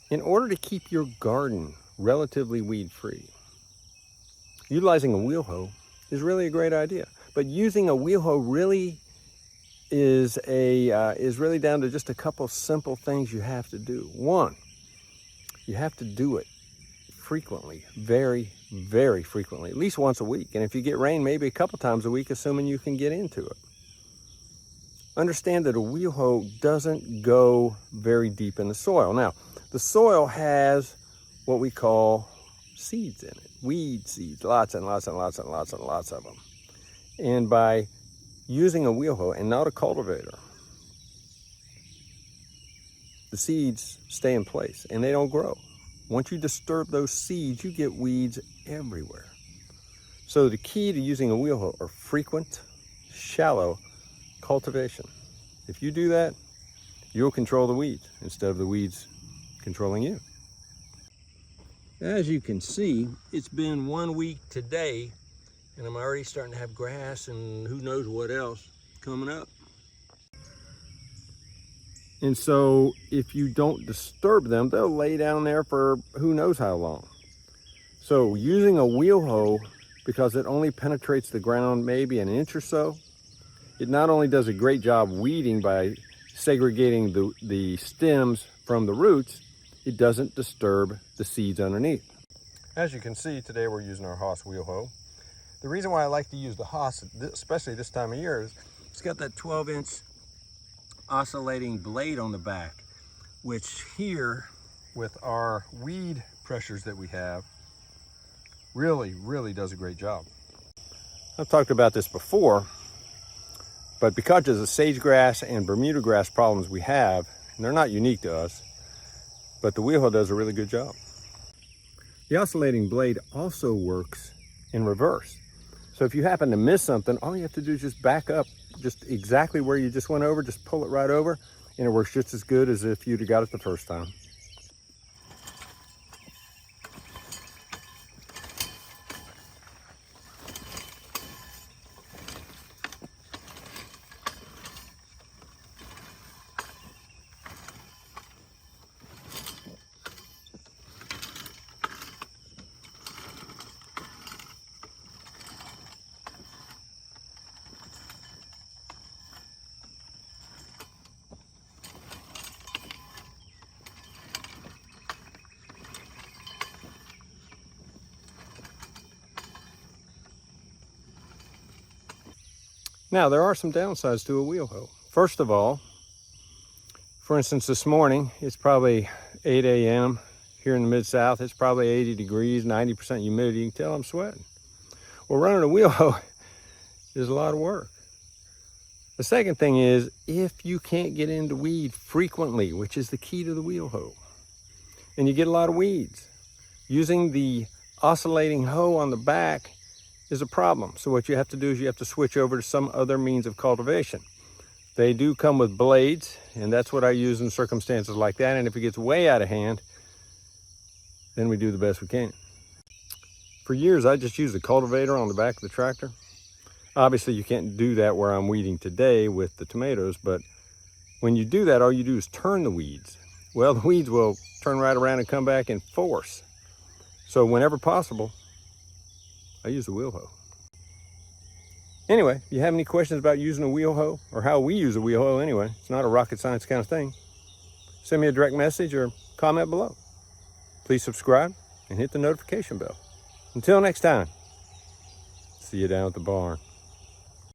In order to keep your garden relatively weed-free, utilizing a wheel hoe is really a great idea. But using a wheel hoe really is really down to just a couple simple things you have to do. One, you have to do it frequently, very, very frequently, at least once a week. And if you get rain, maybe a couple times a week, assuming you can get into it. Understand that a wheel hoe doesn't go very deep in the soil. Now, the soil has what we call seeds in it, weed seeds, lots and lots and lots and lots and lots of them. And by using a wheel hoe and not a cultivator, the seeds stay in place and they don't grow. Once you disturb those seeds, you get weeds everywhere. So the key to using a wheel hoe are frequent, shallow cultivation. If you do that, you'll control the weeds instead of the weeds controlling you. As you can see, it's been 1 week today, and I'm already starting to have grass and who knows what else coming up. And so if you don't disturb them, they'll lay down there for who knows how long. So using a wheel hoe, because it only penetrates the ground maybe an inch or so, it not only does a great job weeding by segregating the stems from the roots, it doesn't disturb the seeds underneath. As you can see, today we're using our Haas wheel hoe. The reason why I like to use the Haas, especially this time of year, is it's got that 12-inch oscillating blade on the back, which here with our weed pressures that we have really does a great job. I've talked about this before, but because of the sage-grass and Bermuda grass problems we have, and they're not unique to us, but the wheel hoe does a really good job. The oscillating blade also works in reverse. So if you happen to miss something, all you have to do is just back up just exactly where you just went over, just pull it right over, and it works just as good as if you'd have got it the first time. Now, there are some downsides to a wheel hoe. First of all, for instance, this morning, it's probably 8 a.m. here in the Mid-South. It's probably 80 degrees, 90% humidity. You can tell I'm sweating. Well, running a wheel hoe is a lot of work. The second thing is, if you can't get into weed frequently, which is the key to the wheel hoe, and you get a lot of weeds, using the oscillating hoe on the back is a problem. So what you have to do is you have to switch over to some other means of cultivation. They do come with blades, and that's what I use in circumstances like that. And if it gets way out of hand, then we do the best we can. For years, I just used a cultivator on the back of the tractor. Obviously, you can't do that where I'm weeding today with the tomatoes, but when you do that, all you do is turn the weeds. Well, the weeds will turn right around and come back in force. So whenever possible, I use a wheel hoe. Anyway, if you have any questions about using a wheel hoe, or how we use a wheel hoe anyway, it's not a rocket science kind of thing, send me a direct message or comment below. Please subscribe and hit the notification bell. Until next time, see you down at the barn.